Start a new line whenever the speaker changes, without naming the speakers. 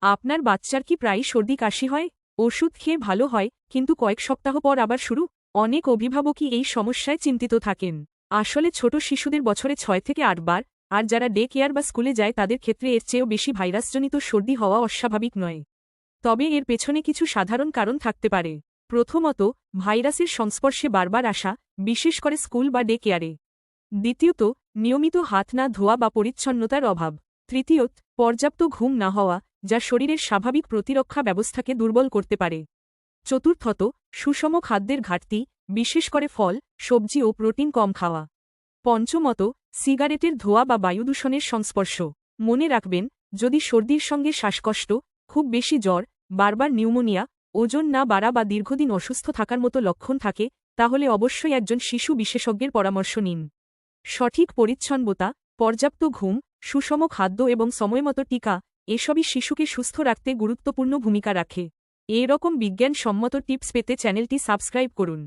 আপনার বাচ্চার কি প্রায়ই সর্দি কাশি হয়? ওষুধ খেয়ে ভালো হয়, কিন্তু কয়েক সপ্তাহ পর আবার শুরু? অনেক অভিভাবকই এই সমস্যায় চিন্তিত থাকেন। আসলে ছোট শিশুদের বছরে 6 থেকে 8 বার, আর যারা ডে কেয়ার বা স্কুলে যায় তাদের ক্ষেত্রে এর চেয়েও বেশি ভাইরাসজনিত সর্দি হওয়া অস্বাভাবিক নয়। তবে এর পেছনে কিছু সাধারণ কারণ থাকতে পারে। প্রথমত, ভাইরাসের সংস্পর্শে বারবার আসা, বিশেষ করে স্কুল বা ডে কেয়ারে। দ্বিতীয়ত, নিয়মিত হাত না ধোয়া বা পরিচ্ছন্নতার অভাব। তৃতীয়ত, পর্যাপ্ত ঘুম না হওয়া, যা শরীরের স্বাভাবিক প্রতিরক্ষা ব্যবস্থাকে দুর্বল করতে পারে। চতুর্থত, সুষম খাদ্যের ঘাটতি, বিশেষ করে ফল, সবজি ও প্রোটিন কম খাওয়া। পঞ্চমত, সিগারেটের ধোঁয়া বা বায়ুদূষণের সংস্পর্শ। মনে রাখবেন, যদি সর্দির সঙ্গে শ্বাসকষ্ট, খুব বেশি জ্বর, বারবার নিউমোনিয়া, ওজন না বাড়া বা দীর্ঘদিন অসুস্থ থাকার মতো লক্ষণ থাকে, তাহলে অবশ্যই একজন শিশু বিশেষজ্ঞের পরামর্শ নিন। সঠিক পরিচ্ছন্নতা, পর্যাপ্ত ঘুম, সুষম খাদ্য এবং সময়মতো টিকা, এসবই শিশুকে সুস্থ রাখতে গুরুত্বপূর্ণ ভূমিকা রাখে। এরকম বিজ্ঞানসম্মত টিপস পেতে চ্যানেলটি সাবস্ক্রাইব করুন।